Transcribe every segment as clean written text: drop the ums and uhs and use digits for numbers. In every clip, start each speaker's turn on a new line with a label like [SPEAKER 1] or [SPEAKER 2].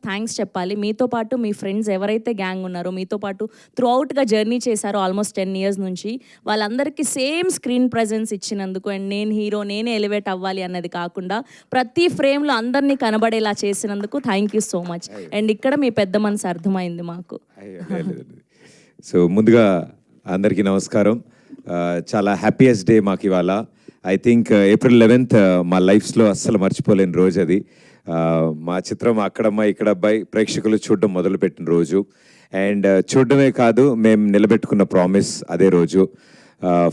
[SPEAKER 1] Thanks చెప్పాలి. మీతో పాటు మీ ఫ్రెండ్స్ ఎవరైతే గ్యాంగ్ ఉన్నారో, మీతో పాటు త్రూఅవుట్‌గా జర్నీ చేశారో ఆల్మోస్ట్ 10 ఇయర్స్ నుంచి, వాళ్ళందరికీ సేమ్ స్క్రీన్ ప్రెజెన్స్ ఇచ్చినందుకు అండ్ నేను హీరో, నేనే ఎలివేట్ అవ్వాలి అన్నది కాకుండా ప్రతి ఫ్రేమ్‌లో అందరినీ కనబడేలా చేసినందుకు thank you so much. And ఇక్కడ మీ పెద్ద మనసు అర్థమైంది మాకు.
[SPEAKER 2] సో ముందుగా అందరికీ నమస్కారం. చాలా హ్యాపీయెస్ట్ డే మాకు ఇవాళ. ఐ థింక్ April 11th మా లైఫ్స్లో అస్సలు మర్చిపోలేని రోజు అది. మా చిత్రం అక్కడమ్మ ఇక్కడ అబ్బాయి ప్రేక్షకులు చూడడం మొదలుపెట్టిన రోజు. అండ్ చూడడమే కాదు, మేము నిలబెట్టుకున్న ప్రామిస్ అదే రోజు.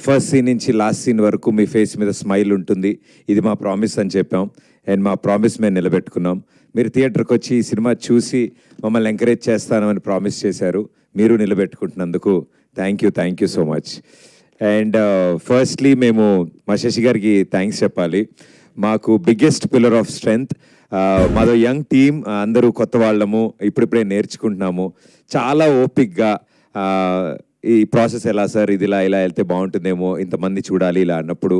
[SPEAKER 2] ఫస్ట్ సీన్ నుంచి లాస్ట్ సీన్ వరకు మీ ఫేస్ మీద స్మైల్ ఉంటుంది, ఇది మా ప్రామిస్ అని చెప్పాం. అండ్ మా ప్రామిస్ మేము నిలబెట్టుకున్నాం. మీరు థియేటర్కి వచ్చి ఈ సినిమా చూసి మమ్మల్ని ఎంకరేజ్ చేస్తానని ప్రామిస్ చేశారు. మీరు నిలబెట్టుకుంటున్నందుకు thank you so much. And firstly మేము మా శశి గారికి థ్యాంక్స్ చెప్పాలి. మాకు బిగ్గెస్ట్ పిల్లర్ ఆఫ్ స్ట్రెంగ్త్. మాదో యంగ్ టీమ్, అందరూ కొత్త వాళ్ళము, ఇప్పుడిప్పుడే నేర్చుకుంటున్నాము. చాలా ఓపిక్గా ఈ ప్రాసెస్ ఎలా సార్, ఇది ఇలా వెళ్తే బాగుంటుందేమో, ఇంతమంది చూడాలి ఇలా అన్నప్పుడు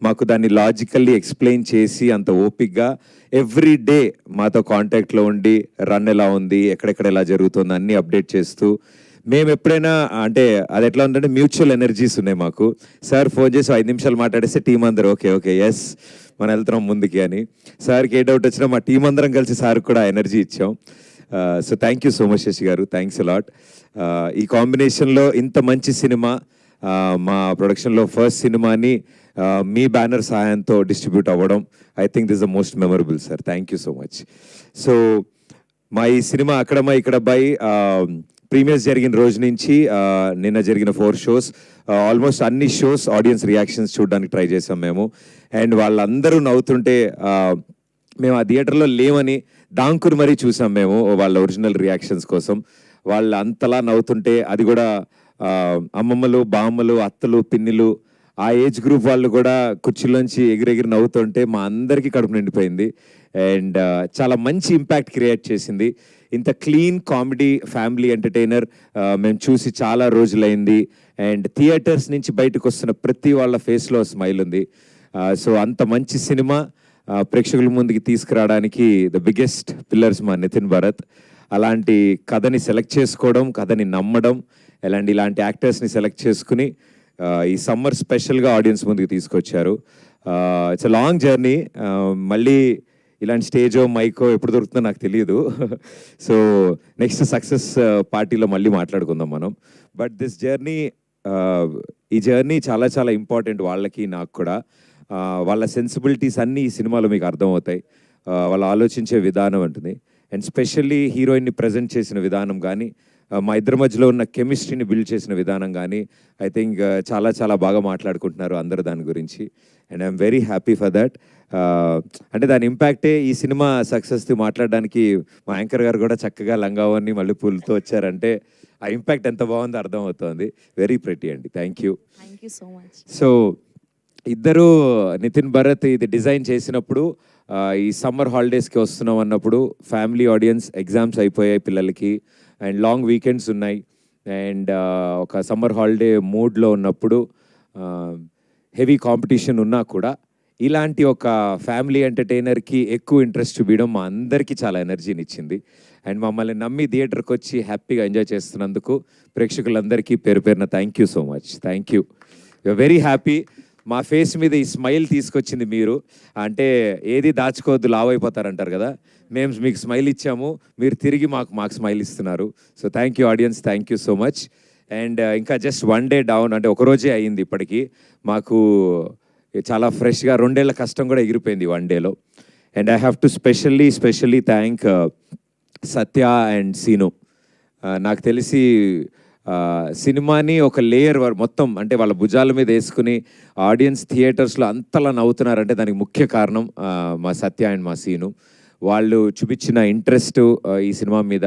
[SPEAKER 2] మాకు దాన్ని లాజికల్లీ ఎక్స్ప్లెయిన్ చేసి అంత ఓపిక్గా ఎవ్రీ డే మాతో కాంటాక్ట్లో ఉండి రన్ ఎలా ఉంది, ఎక్కడెక్కడ ఎలా జరుగుతుంది అన్నీ అప్డేట్ చేస్తూ, మేము ఎప్పుడైనా అంటే అది ఎట్లా ఉందంటే మ్యూచువల్ ఎనర్జీస్ ఉన్నాయి మాకు. సార్ ఫోన్ చేసి 5 నిమిషాలు మాట్లాడేస్తే టీం అందరూ ఓకే ఎస్ మనం వెళ్తున్నాం ముందుకి అని. సార్కి ఏ డౌట్ వచ్చినా మా టీం అందరం కలిసి సార్కి కూడా ఎనర్జీ ఇచ్చాం. So thank you so much Shashi garu, thanks allot. ఈ కాంబినేషన్లో ఇంత మంచి సినిమా, మా ప్రొడక్షన్లో ఫస్ట్ సినిమాని మీ బ్యానర్ సహాయంతో డిస్ట్రిబ్యూట్ అవ్వడం, I think this the most memorable sir. Thank you so much. So మా ఈ సినిమా అక్కడమ్మ ఇక్కడ అబ్బాయి ప్రీమియర్స్ జరిగిన రోజు నుంచి నిన్న జరిగిన 4 షోస్, ఆల్మోస్ట్ అన్ని షోస్ ఆడియన్స్ రియాక్షన్స్ చూడడానికి ట్రై చేసాం మేము. అండ్ వాళ్ళందరూ నవ్వుతుంటే మేము ఆ థియేటర్లో లేమని దాంకుని మరీ చూసాం మేము వాళ్ళ ఒరిజినల్ రియాక్షన్స్ కోసం. వాళ్ళు అంతలా నవ్వుతుంటే, అది కూడా అమ్మమ్మలు, బామ్మలు, అత్తలు, పిన్నిలు, ఆ ఏజ్ గ్రూప్ వాళ్ళు కూడా కుర్చీలోంచి ఎగిరెగిరి నవ్వుతుంటే మా అందరికీ కడుపు నిండిపోయింది. అండ్ చాలా మంచి ఇంపాక్ట్ క్రియేట్ చేసింది. ఇంత క్లీన్ కామెడీ ఫ్యామిలీ ఎంటర్టైనర్ మేము చూసి చాలా రోజులైంది. అండ్ థియేటర్స్ నుంచి బయటకు వస్తున్న ప్రతి వాళ్ళ ఫేస్లో స్మైల్ ఉంది. సో అంత మంచి సినిమా ప్రేక్షకుల ముందుకి తీసుకురావడానికి ద బిగ్గెస్ట్ పిల్లర్స్ మా నితిన్ భరత్. అలాంటి కథని సెలెక్ట్ చేసుకోవడం, కథని నమ్మడం, ఇలాంటి యాక్టర్స్ని సెలెక్ట్ చేసుకుని ఈ సమ్మర్ స్పెషల్గా ఆడియన్స్ ముందుకు తీసుకొచ్చారు. It's a long journey. మళ్ళీ ఇలాంటి స్టేజో మైకో ఎప్పుడు దొరుకుతుందో నాకు తెలియదు. సో నెక్స్ట్ సక్సెస్ పార్టీలో మళ్ళీ మాట్లాడుకుందాం మనం. బట్ దిస్ జర్నీ, ఈ జర్నీ చాలా చాలా ఇంపార్టెంట్ వాళ్ళకి, నాకు కూడా. వాళ్ళ సెన్సిబిలిటీస్ అన్నీ ఈ సినిమాలో మీకు అర్థమవుతాయి. వాళ్ళు ఆలోచించే విధానం ఉంటుంది. అండ్ స్పెషల్లీ హీరోయిన్ని ప్రజెంట్ చేసిన విధానం కానీ, మా ఇద్దరి మధ్యలో ఉన్న కెమిస్ట్రీని బిల్డ్ చేసిన విధానం కానీ, ఐ థింక్ చాలా చాలా బాగా మాట్లాడుకుంటున్నారు అందరు దాని గురించి. And I'm very happy for that. అంటే దాని ఇంపాక్టే ఈ సినిమా సక్సెస్ది మాట్లాడడానికి మా యాంకర్ గారు కూడా చక్కగా లంగావని మళ్ళీ పూలతో వచ్చారంటే ఆ ఇంపాక్ట్ ఎంత బాగుందో అర్థమవుతుంది. వెరీ ప్రెటీ అండి. Thank you
[SPEAKER 1] so much.
[SPEAKER 2] So ఇద్దరు నితిన్ భరత్ ఇది డిజైన్ చేసినప్పుడు ఈ సమ్మర్ హాలిడేస్కి వస్తున్నాం అన్నప్పుడు ఫ్యామిలీ ఆడియన్స్, ఎగ్జామ్స్ అయిపోయాయి పిల్లలకి అండ్ లాంగ్ వీకెండ్స్ ఉన్నాయి. అండ్ ఒక సమ్మర్ హాలిడే మూడ్లో ఉన్నప్పుడు హెవీ కాంపిటీషన్ ఉన్నా కూడా ఇలాంటి ఒక ఫ్యామిలీ ఎంటర్టైనర్కి ఎక్కువ ఇంట్రెస్ట్ చూపించడం మా అందరికీ చాలా ఎనర్జీని ఇచ్చింది. అండ్ మమ్మల్ని నమ్మి థియేటర్కి వచ్చి హ్యాపీగా ఎంజాయ్ చేస్తున్నందుకు ప్రేక్షకులందరికీ పేరు పేరున thank you so much. Thank you. You are very happy. మా ఫేస్ మీద ఈ స్మైల్ తీసుకొచ్చింది మీరు. అంటే ఏది దాచుకోవద్దు, లావ్ అయిపోతారంటారు కదా, మేము మీకు స్మైల్ ఇచ్చాము, మీరు తిరిగి మాకు స్మైల్ ఇస్తున్నారు. So thank you audience, thank you so much. And ఇంకా జస్ట్ 1 డే డౌన్, అంటే ఒకరోజే అయ్యింది ఇప్పటికీ. మాకు చాలా ఫ్రెష్గా 2 ఏళ్ల కష్టం కూడా ఎగిరిపోయింది 1 డేలో. And I have to specially thank Satya and Seenu. నాకు తెలిసి సినిమాని ఒక లేయర్ మొత్తం అంటే వాళ్ళ భుజాల మీద వేసుకుని ఆడియన్స్ థియేటర్స్లో అంతలా నవ్వుతున్నారంటే దానికి ముఖ్య కారణం మా సత్య అండ్ మా సీను. వాళ్ళు చూపించిన ఇంట్రెస్ట్ ఈ సినిమా మీద,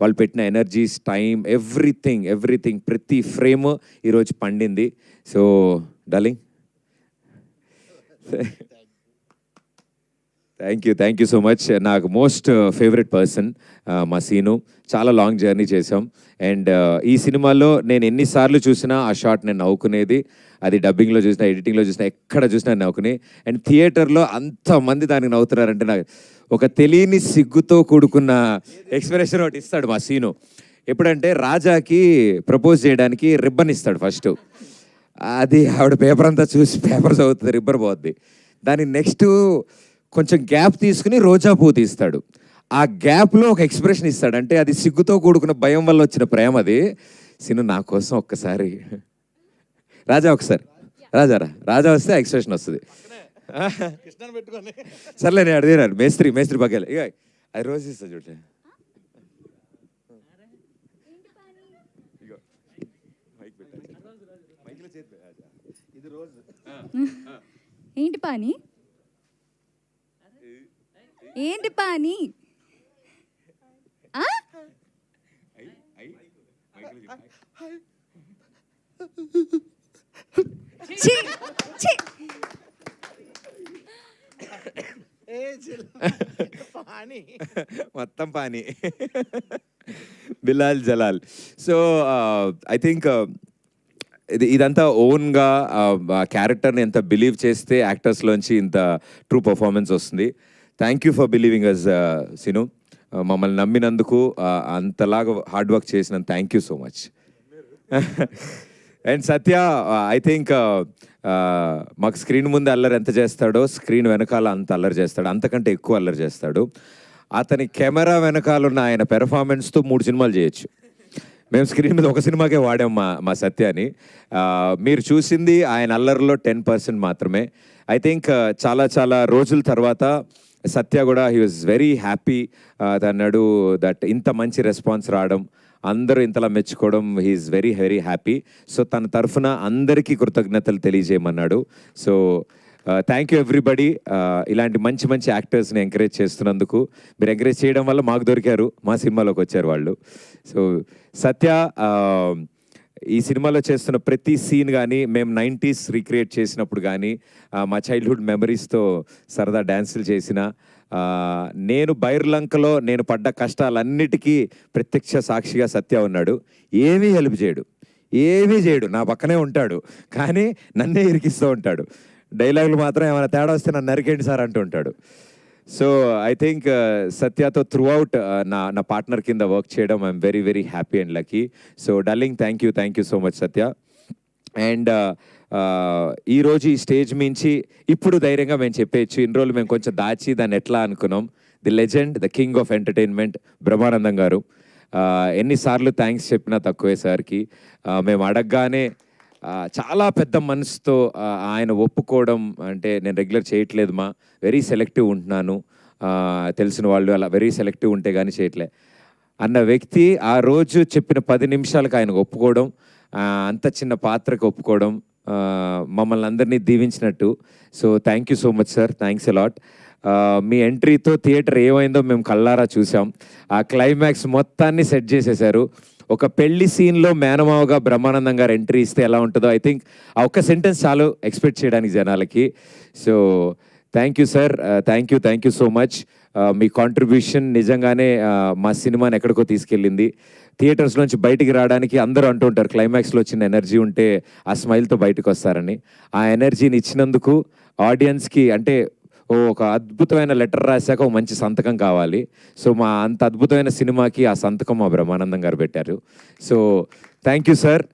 [SPEAKER 2] వాళ్ళు పెట్టిన ఎనర్జీస్, టైం, ఎవ్రీథింగ్ ప్రతి ఫ్రేమ్ ఈరోజు పండింది. So darling thank you so much. నాకు మోస్ట్ ఫేవరెట్ పర్సన్ మా సీను. చాలా లాంగ్ జర్నీ చేసాం. అండ్ ఈ సినిమాలో నేను ఎన్నిసార్లు చూసినా ఆ షాట్ నేను నవ్వుకునేది. అది డబ్బింగ్లో చూసినా, ఎడిటింగ్లో చూసినా, ఎక్కడ చూసినా నవ్వుకునే. అండ్ థియేటర్లో అంతమంది దానికి నవ్వుతున్నారంటే నాకు ఒక తెలియని సిగ్గుతో కూడుకున్న ఎక్స్ప్రెషన్ ఒకటి ఇస్తాడు మా సీను. ఎప్పుడంటే రాజాకి ప్రపోజ్ చేయడానికి రిబ్బన్ ఇస్తాడు ఫస్ట్. అది ఆవిడ పేపర్ అంతా చూసి పేపర్ చదువుతుంది, రిబ్బన్ పోద్ది. దాని నెక్స్ట్ కొంచెం గ్యాప్ తీసుకుని రోజా పువ్వు తీస్తాడు. ఆ గ్యాప్లో ఒక ఎక్స్ప్రెషన్ ఇస్తాడు. అంటే అది సిగ్గుతో కూడుకున్న భయం వల్ల వచ్చిన ప్రేమ. అది సీను నా కోసం ఒక్కసారి రాజా, ఒకసారి రాజా వస్తే ఎక్స్ప్రెషన్ వస్తుంది. సర్లే నేను అడిగాను మేస్త్రి పక్కలే ఇక అది రోజు ఇస్తా చూడండి.
[SPEAKER 3] ఏంటి పాని ఏంటి పాని ఆ? ఛీ, ఛీ.
[SPEAKER 2] మొత్తం పానీ. Bilal Jalal. So I think ఇదంతా ఓన్గా క్యారెక్టర్ని ఎంత బిలీవ్ చేస్తే యాక్టర్స్లోంచి ఇంత ట్రూ పర్ఫార్మెన్స్ వస్తుంది. Thank you for believing us Seenu. మమ్మల్ని నమ్మినందుకు, అంతలాగా హార్డ్ వర్క్ చేసినందుకు thank you so much. And Satya I think మాకు స్క్రీన్ ముందు అల్లరి ఎంత చేస్తాడో స్క్రీన్ వెనకాల అంత అల్లరి చేస్తాడు, అంతకంటే ఎక్కువ అల్లరి చేస్తాడు. అతని కెమెరా వెనకాల ఉన్న ఆయన పెర్ఫార్మెన్స్తో 3 సినిమాలు చేయొచ్చు. మేము స్క్రీన్ మీద ఒక సినిమాకే వాడాం మా సత్యాని. మీరు చూసింది ఆయన అల్లరిలో 10% మాత్రమే. ఐ థింక్ చాలా రోజుల తర్వాత సత్య కూడా హీ వాజ్ వెరీ హ్యాపీ. అన్నాడు దట్ ఇంత మంచి రెస్పాన్స్ రావడం, అందరూ ఇంతలా మెచ్చుకోవడం, హీఈస్ వెరీ హ్యాపీ. సో తన తరఫున అందరికీ కృతజ్ఞతలు తెలియజేయమన్నాడు. So thank you everybody. ఇలాంటి మంచి యాక్టర్స్ని ఎంకరేజ్ చేస్తున్నందుకు. మీరు ఎంకరేజ్ చేయడం వల్ల మాకు దొరికారు, మా సినిమాలోకి వచ్చారు వాళ్ళు. సో సత్య ఈ సినిమాలో చేస్తున్న ప్రతి సీన్ కానీ, మేము 90s రీక్రియేట్ చేసినప్పుడు కానీ, మా చైల్డ్హుడ్ మెమరీస్తో సరదా డ్యాన్సులు చేసిన, నేను బైర్లంకలో నేను పడ్డ కష్టాలన్నిటికీ ప్రత్యక్ష సాక్షిగా సత్య ఉన్నాడు. ఏమీ హెల్ప్ చేయడు, నా పక్కనే ఉంటాడు, కానీ నన్నే ఇరికిస్తూ ఉంటాడు. డైలాగులు మాత్రం ఏమైనా తేడా వస్తే నన్ను నరికేండి సార్ అంటూ ఉంటాడు. సో ఐ థింక్ సత్యతో త్రూ అవుట్ నా పార్ట్నర్ కింద వర్క్ చేయడం I'm very happy and lucky. So darling thank you so much Satya. And ఈరోజు ఈ స్టేజ్ మించి ఇప్పుడు ధైర్యంగా మేము చెప్పేయచ్చు, ఇన్ని రోజులు మేము కొంచెం దాచి దాన్ని ఎట్లా అనుకున్నాం. The legend, the king of entertainment Brahmanandam గారు. ఎన్నిసార్లు థ్యాంక్స్ చెప్పినా తక్కువే సార్కి. మేము అడగగానే చాలా పెద్ద మనసుతో ఆయన ఒప్పుకోవడం, అంటే నేను రెగ్యులర్ చేయట్లేదు మా, వెరీ సెలెక్టివ్ ఉంటున్నాను, తెలిసిన వాళ్ళు అలా వెరీ సెలెక్టివ్ ఉంటే కానీ చేయట్లే అన్న వ్యక్తి ఆ రోజు చెప్పిన 10 నిమిషాలకు ఆయనకు ఒప్పుకోవడం, అంత చిన్న పాత్రకు ఒప్పుకోవడం మమ్మల్ని అందరినీ దీవించినట్టు. So thank you so much sir, thanks a lot. మీ ఎంట్రీతో థియేటర్ ఏమైందో మేము కళ్ళారా చూసాం. ఆ క్లైమాక్స్ మొత్తాన్ని సెట్ చేసేశారు. ఒక పెళ్లి సీన్లో మేనమావగా బ్రహ్మానందం గారు ఎంట్రీ ఇస్తే ఎలా ఉంటుందో ఐ థింక్ ఆ ఒక్క సెంటెన్స్ చాలు ఎక్స్పెక్ట్ చేయడానికి జనాలకి. So thank you sir, thank you so much. Me contribution నిజంగానే మా సినిమాని ఎక్కడికో తీసుకెళ్ళింది. థియేటర్స్లోంచి బయటికి రావడానికి అందరూ అంటూ ఉంటారు క్లైమాక్స్లో వచ్చిన ఎనర్జీ ఉంటే ఆ స్మైల్తో బయటకు వస్తారని. ఆ ఎనర్జీని ఇచ్చినందుకు ఆడియన్స్కి, అంటే ఒక అద్భుతమైన లెటర్ రాశాక ఒక మంచి సంతకం కావాలి. సో మా అంత అద్భుతమైన సినిమాకి ఆ సంతకం మా బ్రహ్మానందం గారు పెట్టారు. So thank you sir.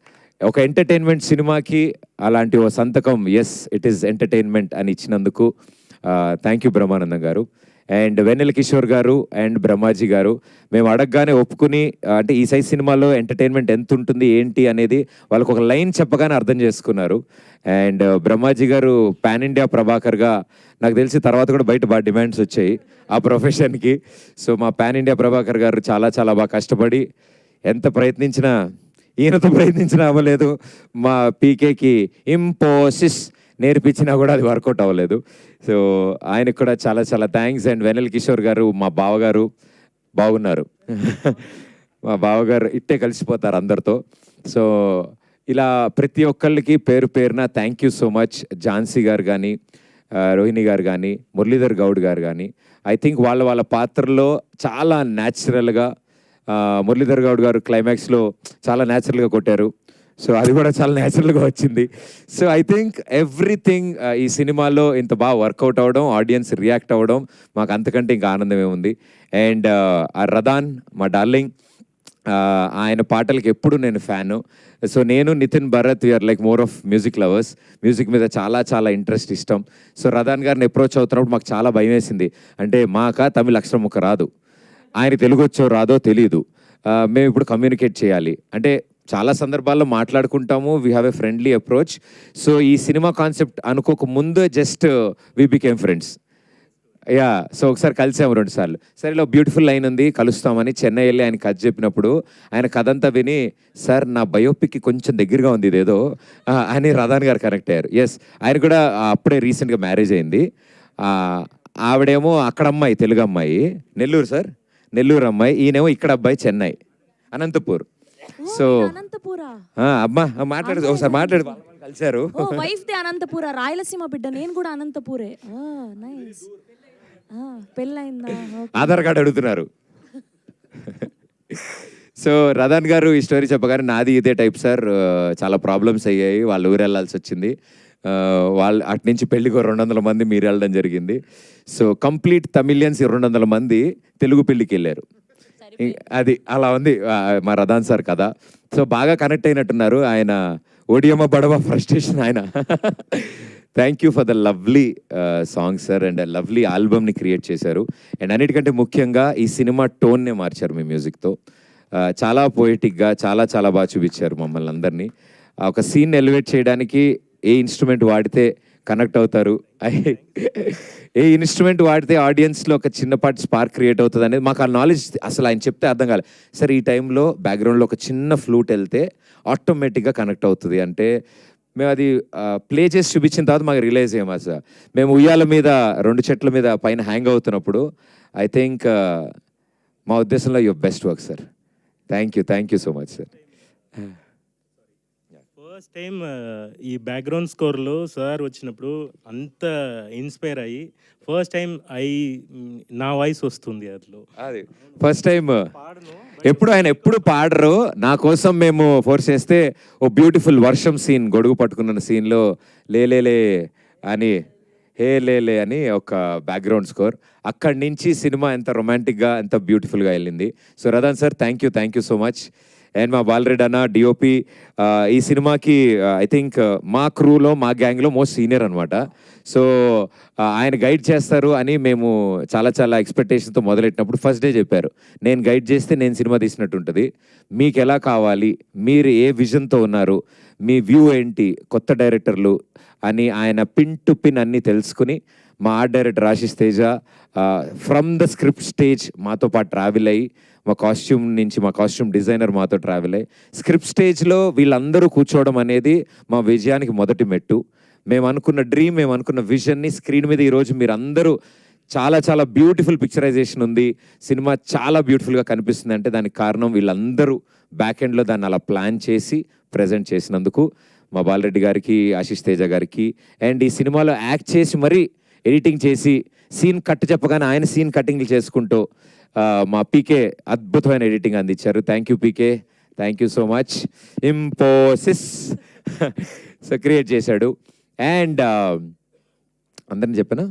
[SPEAKER 2] ఒక ఎంటర్టైన్మెంట్ సినిమాకి అలాంటి ఓ సంతకం, ఎస్ ఇట్ ఈస్ ఎంటర్టైన్మెంట్ అని ఇచ్చినందుకు థ్యాంక్ యూ బ్రహ్మానందం గారు. అండ్ వెన్నెల కిషోర్ గారు అండ్ బ్రహ్మాజీ గారు మేము అడగగానే ఒప్పుకుని, అంటే ఈ సైజ్ సినిమాలో ఎంటర్టైన్మెంట్ ఎంత ఉంటుంది ఏంటి అనేది వాళ్ళకు ఒక లైన్ చెప్పగానే అర్థం చేసుకున్నారు. అండ్ బ్రహ్మాజీ గారు పాన్ ఇండియా ప్రభాకర్గా నాకు తెలిసి తర్వాత కూడా బయట బాగా డిమాండ్స్ వచ్చాయి ఆ ప్రొఫెషన్కి. సో మా పాన్ ఇండియా ప్రభాకర్ గారు చాలా బాగా కష్టపడి ఎంత ప్రయత్నించినా, ఈయనతో ప్రయత్నించినా అవ్వలేదు. మా పీకేకి ఇంపోసిస్ నేర్పించినా కూడా అది వర్కౌట్ అవ్వలేదు. సో ఆయనకు కూడా చాలా థ్యాంక్స్. అండ్ వెన్నెల కిషోర్ గారు మా బావగారు బాగున్నారు. మా బావగారు ఇట్టే కలిసిపోతారు అందరితో. సో ఇలా ప్రతి ఒక్కళ్ళకి పేరున thank you so much. Jhansi గారు కానీ, రోహిణి గారు కానీ మురళీధర్ గౌడ్ గారు కానీ ఐ థింక్ వాళ్ళ పాత్రలో చాలా న్యాచురల్గా మురళీధర్ గౌడ్ గారు క్లైమాక్స్లో చాలా న్యాచురల్గా కొట్టారు. సో అది కూడా చాలా న్యాచురల్గా వచ్చింది. సో ఐ థింక్ ఎవ్రీథింగ్ ఈ సినిమాలో ఇంత బాగా వర్కౌట్ అవ్వడం, ఆడియన్స్ రియాక్ట్ అవ్వడం మాకు అంతకంటే ఇంకా ఆనందమే ఉంది. అండ్ ఆ రదాన్ మా డార్లింగ్, ఆయన పాటలకి ఎప్పుడు నేను ఫ్యాను. సో నేను Nitin Bharat we are like more of music lovers. Music మీద చాలా చాలా ఇంట్రెస్ట్, ఇష్టం. సో రదాన్ గారిని అప్రోచ్ అవుతున్నప్పుడు మాకు చాలా భయం వేసింది. అంటే మాక తమిళ అక్షరం ముక్క రాదు, ఆయన తెలుగు వచ్చో రాదో తెలియదు, మేము ఇప్పుడు కమ్యూనికేట్ చేయాలి అంటే చాలా సందర్భాల్లో మాట్లాడుకుంటాము, we have a friendly approach. So ఈ సినిమా కాన్సెప్ట్ అనుకోక ముందు just we became friends. Yeah, so ఒకసారి కలిసాము 2 సార్లు. సరే ఇలా బ్యూటిఫుల్ లైన్ ఉంది కలుస్తామని చెన్నై వెళ్ళి ఆయన కథ చెప్పినప్పుడు ఆయన కథ అంతా విని, సార్ నా బయోపిక్కి కొంచెం దగ్గరగా ఉంది ఇదేదో అని రదాన్ గారు కనెక్ట్ అయ్యారు. ఎస్, ఆయన కూడా అప్పుడే రీసెంట్గా మ్యారేజ్ అయింది. ఆవిడేమో అక్కడ అమ్మాయి, తెలుగు అమ్మాయి, నెల్లూరు సార్, నెల్లూరు అమ్మాయి. ఈయనేమో ఇక్కడ అబ్బాయి, చెన్నై, అనంతపూర్. సో
[SPEAKER 1] అనంతపురా
[SPEAKER 2] అమ్మా మాట్లాడు, ఒకసారి మాట్లాడు. కలిశారు.
[SPEAKER 1] వైఫ్ ది అనంతపుర, రాయలసీమ బిడ్డ. నేను కూడా అనంతపురే. నైస్. పెళ్ళైందా?
[SPEAKER 2] ఆధార్ కార్డు అడుగుతున్నారు. సో రదాన్ గారు ఈ స్టోరీ చెప్పగానే నాది ఇదే టైప్ సార్, చాలా ప్రాబ్లమ్స్ అయ్యాయి, వాళ్ళు ఊరు వెళ్ళాల్సి వచ్చింది. వాళ్ళు అటు నుంచి పెళ్ళికి 200 మంది మీరు వెళ్ళడం జరిగింది. సో కంప్లీట్ తమిళియన్స్ 200 మంది తెలుగు పెళ్ళికి వెళ్ళారు. అది అలా ఉంది మా రదాన్ సార్ కదా. సో బాగా కనెక్ట్ అయినట్టున్నారు ఆయన. ఓడియమ్మ బడవ ఫ్రస్ట్రేషన్ ఆయన. Thank you for the lovely song sir, and lovely ఆల్బమ్ని క్రియేట్ చేశారు. అండ్ అన్నిటికంటే ముఖ్యంగా ఈ సినిమా టోన్నే మార్చారు మీ మ్యూజిక్తో. చాలా పోయిటిక్గా చాలా చాలా బాగా చూపించారు మమ్మల్ని అందరినీ. ఒక సీన్ ఎలివేట్ చేయడానికి ఏ ఇన్స్ట్రుమెంట్ వాడితే కనెక్ట్ అవుతారు, ఏ ఇన్స్ట్రుమెంట్ వాడితే ఆడియన్స్లో ఒక చిన్నపాటి స్పార్క్ క్రియేట్ అవుతుంది అనేది మాకు ఆ నాలెడ్జ్ అసలు ఆయన చెప్తే అర్థం కాలేదు. సరే ఈ టైంలో బ్యాక్గ్రౌండ్లో ఒక చిన్న ఫ్లూట్ వెళ్తే ఆటోమేటిక్గా కనెక్ట్ అవుతుంది అంటే మేము అది ప్లే చేసి చూపించిన తర్వాత మాకు రియలైజ్ అయ్యాము. అసలు మేము ఉయ్యాల మీద 2 చెట్ల మీద పైన హ్యాంగ్ అవుతున్నప్పుడు ఐ థింక్ మా ఉద్దేశంలో your best work sir. Thank you so much sir.
[SPEAKER 4] First time ఈ బ్యాక్గ్రౌండ్ స్కోర్లో సార్ వచ్చినప్పుడు అంత ఇన్స్పైర్ అయ్యి ఫస్ట్ టైం నా వాయిస్ వస్తుంది అట్లా.
[SPEAKER 2] అది ఫస్ట్ టైం. ఆయన ఎప్పుడు పాడరు, నా కోసం మేము ఫోర్స్ చేస్తే ఓ బ్యూటిఫుల్ వర్షం సీన్, గొడుగు పట్టుకున్న సీన్లో లేలే అని హే లేలే అని ఒక బ్యాక్గ్రౌండ్ స్కోర్. అక్కడి నుంచి సినిమా ఎంత రొమాంటిక్గా ఎంత బ్యూటిఫుల్గా వెళ్ళింది. So Radhan sir thank you so much. And మా బాలరెడ్డి అన్న డిఓపి ఈ సినిమాకి ఐ థింక్ మా క్రూలో మా గ్యాంగ్లో మోస్ట్ సీనియర్ అనమాట. సో ఆయన గైడ్ చేస్తారు అని మేము చాలా చాలా ఎక్స్పెక్టేషన్తో మొదలెట్టినప్పుడు ఫస్ట్ డే చెప్పారు, నేను గైడ్ చేస్తే నేను సినిమా తీసినట్టు ఉంటుంది, మీకు ఎలా కావాలి, మీరు ఏ విజన్తో ఉన్నారు, మీ వ్యూ ఏంటి, కొత్త డైరెక్టర్లు అని ఆయన పిన్ టు పిన్ అన్నీ తెలుసుకుని మా art director Ashish Teja from the script stage మాతో పాటు ట్రావెల్ అయ్యి, మా కాస్ట్యూమ్ డిజైనర్ మాతో ట్రావెల్ అయ్యి స్క్రిప్ట్ స్టేజ్లో వీళ్ళందరూ కూర్చోవడం అనేది మా విజయానికి మొదటి మెట్టు. మేము అనుకున్న డ్రీమ్, మేము అనుకున్న విజన్ని స్క్రీన్ మీద ఈరోజు మీరు అందరూ చాలా చాలా బ్యూటిఫుల్ పిక్చరైజేషన్ ఉంది, సినిమా చాలా బ్యూటిఫుల్గా కనిపిస్తుంది అంటే దానికి కారణం వీళ్ళందరూ బ్యాక్ ఎండ్లో దాన్ని అలా ప్లాన్ చేసి ప్రజెంట్ చేసినందుకు మా బాలరెడ్డి గారికి, ఆశిష్ తేజ గారికి. అండ్ ఈ సినిమాలో యాక్ట్ చేసి మరీ ఎడిటింగ్ చేసి సీన్ కట్ చెప్పగానే ఆయన సీన్ కటింగ్లు చేసుకుంటూ మా పీకే అద్భుతమైన ఎడిటింగ్ అందించారు. Thank you PK, thank you so much. ఇంపోసిస్ so create చేశాడు. అండ్ అందరిని చెప్పనా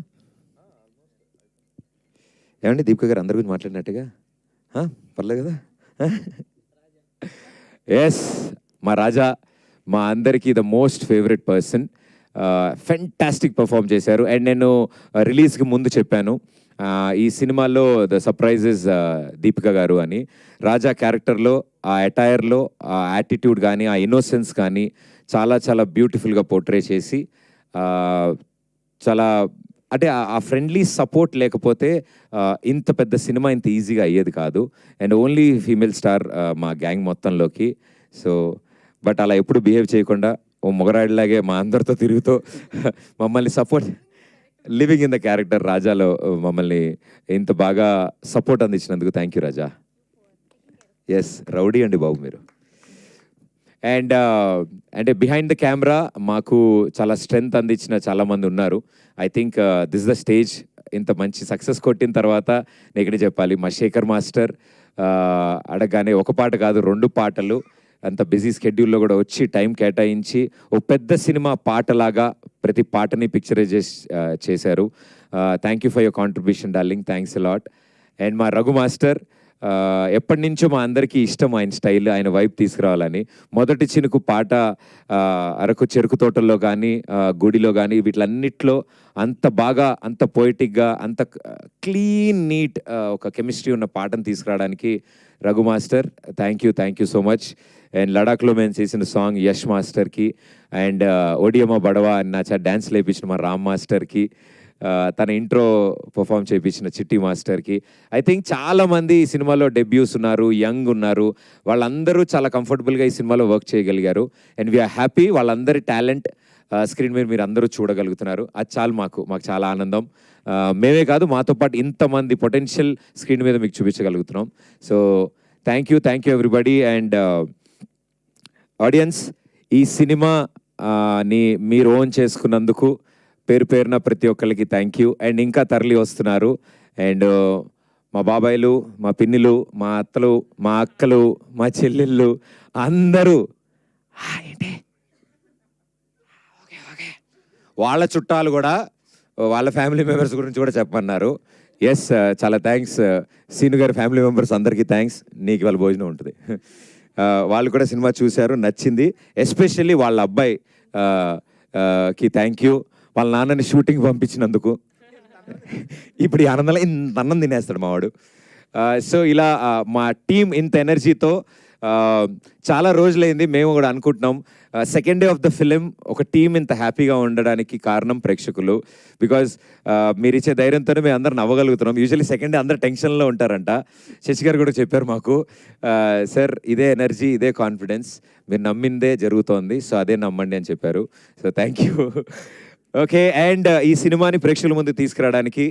[SPEAKER 2] ఏమండి, దీపిక గారు అందరి గురించి మాట్లాడినట్టుగా పర్లేదు కదా. ఎస్, మా రాజా మా అందరికీ the most favourite person, fantastic perform చేశారు. అండ్ నేను రిలీజ్కి ముందు చెప్పాను ఈ సినిమాలో ద సర్ప్రైజెస్ దీపిక గారు అని. రాజా క్యారెక్టర్లో ఆ అటైర్లో ఆ యాటిట్యూడ్ కానీ ఆ ఇన్నోసెన్స్ కానీ చాలా చాలా బ్యూటిఫుల్గా పోర్ట్రే చేసి చాలా అంటే ఆ ఫ్రెండ్లీ సపోర్ట్ లేకపోతే ఇంత పెద్ద సినిమా ఇంత ఈజీగా అయ్యేది కాదు. అండ్ ఓన్లీ ఫీమేల్ స్టార్ మా గ్యాంగ్ మొత్తంలోకి. సో బట్ అలా ఎప్పుడు బిహేవ్ చేయకుండా ఓ మొగరాడిలాగే మా అందరితో తిరుగుతూ మమ్మల్ని support, living in the character రాజాలో మమ్మల్ని ఇంత బాగా సపోర్ట్ అందించినందుకు thank you Raja. Yes, rowdy అండి బాబు మీరు. అండ్ అంటే బిహైండ్ ద కెమెరా మాకు చాలా స్ట్రెంగ్త్ అందించిన చాలామంది ఉన్నారు. I think this the stage. ఇంత మంచి సక్సెస్ కొట్టిన తర్వాత నేను ఇక్కడే చెప్పాలి, మా శేఖర్ మాస్టర్ అడగగానే ఒక పాట కాదు 2 పాటలు, అంత బిజీ స్కెడ్యూల్లో కూడా వచ్చి టైం కేటాయించి ఒక పెద్ద సినిమా పాటలాగా ప్రతి పాటని పిక్చరైజ్ చేశారు. Thank you for your contribution darling, thanks a lot. And మా రఘు మాస్టర్ ఎప్పటి నుంచో మా అందరికీ ఇష్టం ఆయన స్టైల్, ఆయన వైపు తీసుకురావాలని. మొదటి చినుకు పాట అరకు చెరుకు తోటల్లో కానీ గుడిలో కానీ వీటిలన్నిట్లో అంత బాగా, అంత పోయిటిక్గా, అంత క్లీన్ నీట్ ఒక కెమిస్ట్రీ ఉన్న పాటను తీసుకురావడానికి Raghu master thank you so much. And లడాఖ్లో మేము చేసిన సాంగ్ యష్ మాస్టర్కి, అండ్ ఒడియమ్మ బడవా అని నా డ్యాన్స్ లేపించిన మా రామ్ మాస్టర్కి, తన ఇంట్రో పర్ఫామ్ చేయించిన చిట్టి మాస్టర్కి. ఐ థింక్ చాలామంది ఈ సినిమాలో డెబ్యూస్ ఉన్నారు, యంగ్ ఉన్నారు, వాళ్ళందరూ చాలా కంఫర్టబుల్గా ఈ సినిమాలో వర్క్ చేయగలిగారు. అండ్ వీఆర్ హ్యాపీ వాళ్ళందరి టాలెంట్ స్క్రీన్ మీద మీరు అందరూ చూడగలుగుతున్నారు. అది చాలు మాకు చాలా ఆనందం. మేమే కాదు, మాతో పాటు ఇంతమంది పొటెన్షియల్ స్క్రీన్ మీద మీకు చూపించగలుగుతున్నాం. So thank you everybody. And audience, ఈ సినిమా ని మీరు ఓన్ చేసుకున్నందుకు పేరున ప్రతి ఒక్కరికి థ్యాంక్ యూ. అండ్ ఇంకా తరలి వస్తున్నారు. అండ్ మా బాబాయిలు, మా పిన్నిలు, మా అత్తలు, మా అక్కలు, మా చెల్లెళ్ళు అందరూ ఏంటి ఓకే వాళ్ళ చుట్టాలు కూడా వాళ్ళ ఫ్యామిలీ మెంబర్స్ గురించి కూడా చెప్పమన్నారు. ఎస్, చాలా థ్యాంక్స్ సీను గారి ఫ్యామిలీ మెంబర్స్ అందరికీ థ్యాంక్స్. నీకు వాళ్ళ భోజనం ఉంటుంది. వాళ్ళు కూడా సినిమా చూశారు, నచ్చింది. ఎస్పెషల్లీ వాళ్ళ అబ్బాయి కి థ్యాంక్ యూ, వాళ్ళ నాన్నని షూటింగ్ పంపించినందుకు. ఇప్పుడు ఈ ఆనందంలో ఇంత అన్నం తినేస్తాడు మావాడు. సో ఇలా మా టీం ఇంత ఎనర్జీతో చాలా రోజులైంది. మేము కూడా అనుకుంటున్నాం second day of the film ఒక టీం ఇంత హ్యాపీగా ఉండడానికి కారణం ప్రేక్షకులు. బికాజ్ మీరు ఇచ్చే ధైర్యంతోనే మేము అందరం నవ్వగలుగుతున్నాం. యూజువల్లీ సెకండ్ డే అందరు టెన్షన్లో ఉంటారంట. శశి గారు కూడా చెప్పారు మాకు, సార్ ఇదే ఎనర్జీ, ఇదే కాన్ఫిడెన్స్, మీరు నమ్మిందే జరుగుతోంది, సో అదే నమ్మండి అని చెప్పారు. So thank you. Okay, and ఈ సినిమాని ప్రేక్షకుల ముందు తీసుకురావడానికి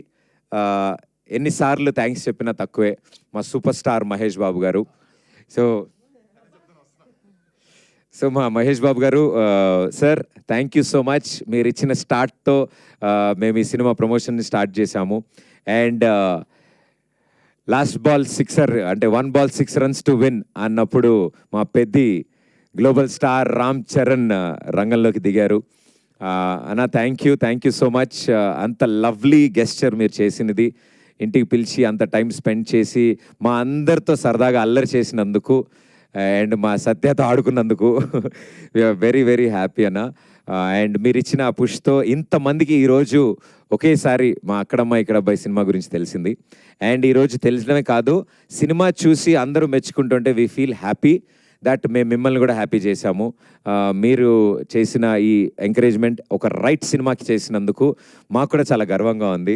[SPEAKER 2] ఎన్నిసార్లు థ్యాంక్స్ చెప్పినా తక్కువే, మా సూపర్ స్టార్ మహేష్ బాబు గారు. సో మా మహేష్ బాబు గారు, sir thank you so much. మీరు ఇచ్చిన స్టార్ట్తో మేము ఈ సినిమా ప్రమోషన్ని స్టార్ట్ చేశాము. అండ్ లాస్ట్ బాల్ 6 అంటే 1 ball 6 runs టు విన్ అన్నప్పుడు మా పెద్ది గ్లోబల్ స్టార్ రామ్ చరణ్ రంగంలోకి దిగారు. అన్న థ్యాంక్ యూ సో మచ్. అంత లవ్లీ గెస్చర్ మీరు చేసినది, ఇంటికి పిలిచి అంత టైం స్పెండ్ చేసి మా అందరితో సరదాగా అల్లరి చేసినందుకు అండ్ మా సత్యతో ఆడుకున్నందుకు వీఆర్ వెరీ హ్యాపీ అన్న. అండ్ మీరు ఇచ్చిన పుష్తో ఇంతమందికి ఈరోజు ఒకేసారి మా అక్కడమ్మ ఇక్కడ అబ్బాయి సినిమా గురించి తెలిసింది. అండ్ ఈరోజు తెలిసడమే కాదు, సినిమా చూసి అందరూ మెచ్చుకుంటుంటే వీ ఫీల్ హ్యాపీ దట్ మేము మిమ్మల్ని కూడా హ్యాపీ చేశాము. మీరు చేసిన ఈ ఎంకరేజ్మెంట్ ఒక రైట్ సినిమాకి చేసినందుకు మాకు కూడా చాలా గర్వంగా ఉంది.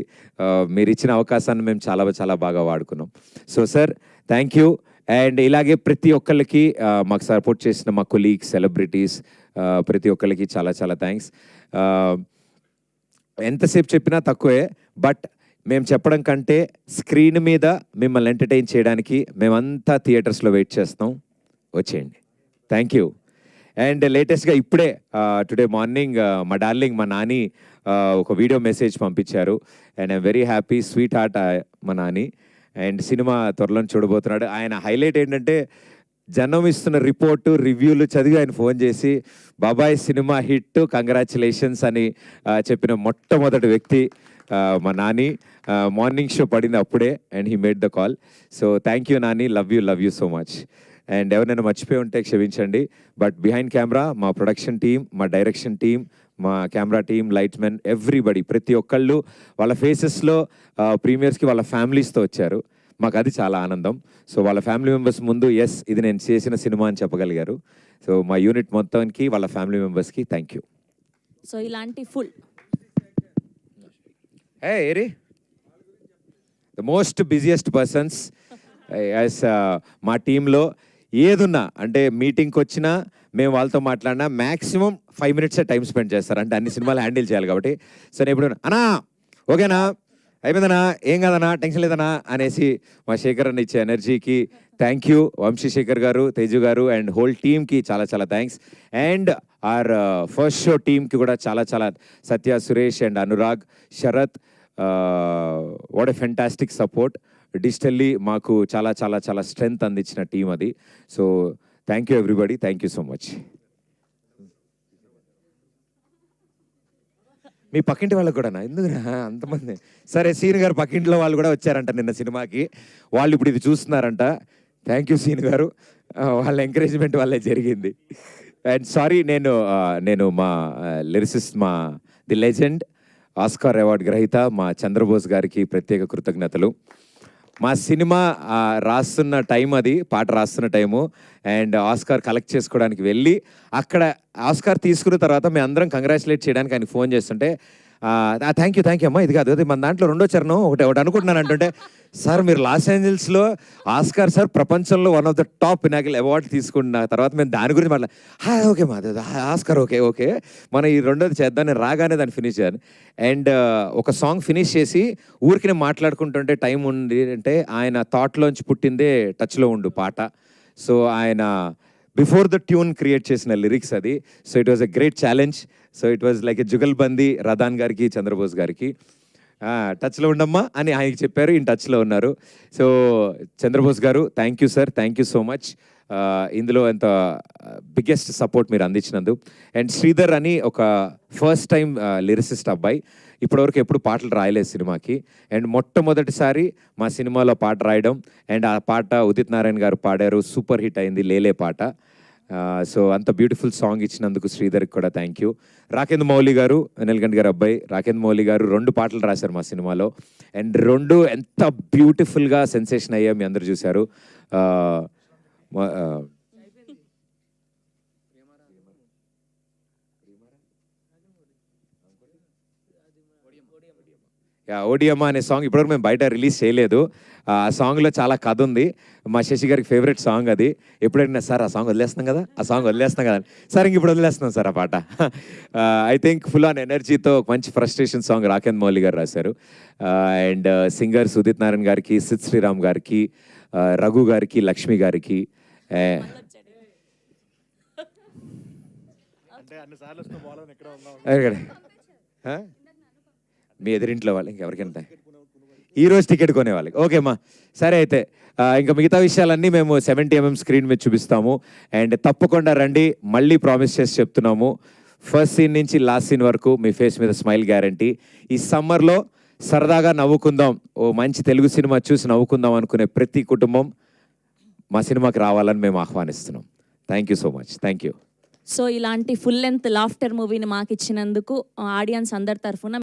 [SPEAKER 2] మీరు ఇచ్చిన అవకాశాన్ని మేము చాలా బాగా వాడుకున్నాం. So sir thank you. And ఇలాగే ప్రతి ఒక్కళ్ళకి మాకు సపోర్ట్ చేసిన మా కొలీగ్స్, సెలబ్రిటీస్, ప్రతి ఒక్కళ్ళకి చాలా థ్యాంక్స్. ఎంతసేపు చెప్పినా తక్కువే, బట్ మేము చెప్పడం కంటే స్క్రీన్ మీద మిమ్మల్ని ఎంటర్టైన్ చేయడానికి మేమంతా థియేటర్స్లో వెయిట్ చేస్తాం, వచ్చేయండి. Thank you. అండ్ లేటెస్ట్గా ఇప్పుడే టుడే మార్నింగ్ మా డార్లింగ్ మా నాని ఒక వీడియో మెసేజ్ పంపించారు. And I'm very happy, sweet heart మా నాని. అండ్ సినిమా త్వరలో చూడబోతున్నాడు. ఆయన హైలైట్ ఏంటంటే జనం ఇస్తున్న రిపోర్టు, రివ్యూలు చదివి ఆయన ఫోన్ చేసి బాబాయ్ సినిమా హిట్, కంగ్రాచులేషన్స్ అని చెప్పిన మొట్టమొదటి వ్యక్తి మా నాని. మార్నింగ్ షో పడింది అప్పుడే and he made the call. So thank you Nani, love you so much. And ఎవరైనా మర్చిపోయి ఉంటే క్షమించండి. బట్ బిహైండ్ కెమెరా మా ప్రొడక్షన్ టీం, మా డైరెక్షన్ టీం, మా camera team, lights men, everybody, ప్రతి ఒక్కళ్ళు వాళ్ళ ఫేసెస్లో ప్రీమియర్స్కి వాళ్ళ ఫ్యామిలీస్తో వచ్చారు. మాకు అది చాలా ఆనందం. సో వాళ్ళ ఫ్యామిలీ మెంబర్స్ ముందు ఎస్ ఇది నేను చేసిన సినిమా అని చెప్పగలిగారు. సో మా యూనిట్ మొత్తానికి వాళ్ళ ఫ్యామిలీ మెంబర్స్కి థ్యాంక్ యూ.
[SPEAKER 1] సో ఇలాంటి full
[SPEAKER 2] eri the most busiest persons as మా టీంలో ఏదున్నా, అంటే మీటింగ్కి వచ్చినా మేము వాళ్ళతో మాట్లాడినా మ్యాక్సిమం 5 minutes టైం స్పెండ్ చేస్తారు. అంటే అన్ని సినిమాలు హ్యాండిల్ చేయాలి కాబట్టి. సో నేను ఎప్పుడు అన్నా ఓకేనా, అయిపోయిందనా, ఏం కాదన్నా, టెన్షన్ లేదనా అనేసి మా శేఖర్ అన్న ఇచ్చే ఎనర్జీకి థ్యాంక్ యూ వంశీశేఖర్ గారు, తేజు గారు అండ్ హోల్ టీమ్కి చాలా చాలా thanks. And our first show టీమ్కి కూడా చాలా చాలా Satya, Suresh and Anurag, Sharath, what a fantastic support. Digitally మాకు చాలా చాలా చాలా స్ట్రెంగ్త్ అందించిన టీం అది. So thank you everybody, thank you so much. మీ పక్కింటి వాళ్ళకి కూడా ఎందుకు అంతమంది? సరే, సీన్ గారు పక్కింట్లో వాళ్ళు కూడా వచ్చారంట నిన్న సినిమాకి. వాళ్ళు ఇప్పుడు ఇది చూస్తున్నారంట. థ్యాంక్ యూ సీన్ గారు, వాళ్ళ ఎంకరేజ్మెంట్ వల్లే జరిగింది. అండ్ సారీ, నేను మా లిరిసిస్ట్, మా ది లెజెండ్ ఆస్కార్ అవార్డు గ్రహీత మా చంద్రబోస్ గారికి ప్రత్యేక కృతజ్ఞతలు. మా సినిమా రాస్తున్న టైం, అది పాట రాస్తున్న టైము, అండ్ ఆస్కార్ కలెక్ట్ చేసుకోవడానికి వెళ్ళి అక్కడ ఆస్కార్ తీసుకున్న తర్వాత మేము అందరం కంగ్రాచులేట్ చేయడానికి ఆయనకి ఫోన్ చేస్తుంటే, థ్యాంక్ యూ అమ్మా, ఇది కాదు, అది మన దాంట్లో రెండో చరణం ఒకటి అనుకుంటున్నాను అంటుంటే, సార్ మీరు లాస్ ఏంజల్స్లో ఆస్కార్ సార్ ప్రపంచంలో one of the top Pinnacle award తీసుకున్న తర్వాత మేము దాని గురించి ఓకే మాది ఆస్కార్, ఓకే మనం ఈ రెండోది చేద్దాం. నేను రాగానే దాన్ని ఫినిష్ చేయాలి. అండ్ ఒక సాంగ్ ఫినిష్ చేసి ఊరికి మాట్లాడుకుంటుంటే టైం ఉంది అంటే, ఆయన థాట్లోంచి పుట్టిందే టచ్లో ఉండు పాట. సో ఆయన బిఫోర్ ద ట్యూన్ క్రియేట్ చేసిన లిరిక్స్ అది. So it was a great challenge. So it was like a jugalbandi Radhan గారికి, చంద్రబోస్ గారికి. టచ్లో ఉండమ్మా అని ఆయనకి చెప్పారు, ఈయన టచ్లో ఉన్నారు. సో చంద్రబోస్ గారు, thank you sir, thank you so much. ఇందులో ఎంత బిగ్గెస్ట్ సపోర్ట్ మీరు అందించినందు. అండ్ శ్రీధర్ అని ఒక ఫస్ట్ టైం లిరిసిస్ట్ అబ్బాయి, ఇప్పటివరకు ఎప్పుడు పాటలు రాయలేదు సినిమాకి. అండ్ మొట్టమొదటిసారి మా సినిమాలో పాట రాయడం, అండ్ ఆ పాట ఉదిత్ నారాయణ గారు పాడారు, సూపర్ హిట్ అయింది లేలే పాట. సో అంత బ్యూటిఫుల్ సాంగ్ ఇచ్చినందుకు శ్రీధర్కి కూడా థ్యాంక్ యూ. రాకేంద్ర మౌలి గారు, నెల్గండ్ గారు అబ్బాయి రాకేంద్ర మౌలి గారు 2 పాటలు రాశారు మా సినిమాలో. అండ్ 2 ఎంత బ్యూటిఫుల్గా సెన్సేషన్ అయ్యా, మీ అందరు చూశారు. ఓడియమ్మ అనే సాంగ్ ఇప్పటివరకు మేము బయట రిలీజ్ చేయలేదు. ఆ సాంగ్లో చాలా కథ ఉంది. మా శశి గారికి ఫేవరెట్ సాంగ్ అది. ఎప్పుడైనా సార్ ఆ సాంగ్ వదిలేస్తున్నాం కదా, సార్ ఇంక ఇప్పుడు వదిలేస్తున్నాం సార్ ఆ పాట. ఐ థింక్ ఫుల్ ఆన్ ఎనర్జీతో మంచి ఫ్రస్ట్రేషన్ సాంగ్ రాకేంద్ర మౌలి గారు రాశారు. అండ్ సింగర్స్ ఉదిత్ నారాయణ గారికి, సిద్ శ్రీరామ్ గారికి, రఘు గారికి, లక్ష్మి గారికి. మీ ఎదురింట్లో వాళ్ళు ఇంకెవరికైనా ఈరోజు టికెట్ కొనే వాళ్ళకి ఓకే అమ్మా. సరే అయితే ఇంకా మిగతా విషయాలన్నీ మేము 70mm స్క్రీన్ మీద చూపిస్తాము. అండ్ తప్పకుండా రండి, మళ్ళీ ప్రామిస్ చేసి చెప్తున్నాము. ఫస్ట్ సీన్ నుంచి లాస్ట్ సీన్ వరకు మీ ఫేస్ మీద స్మైల్ గ్యారంటీ. ఈ సమ్మర్లో సరదాగా నవ్వుకుందాం, ఓ మంచి తెలుగు సినిమా చూసి నవ్వుకుందాం అనుకునే ప్రతి కుటుంబం మా సినిమాకి రావాలని మేము ఆహ్వానిస్తున్నాం. Thank you so much. Thank you.
[SPEAKER 1] So ఇలాంటి ఫుల్ లెంత్ లాఫ్టర్ మూవీని మాకు ఇచ్చినందుకు ఆడియన్స్ అందరి తరఫున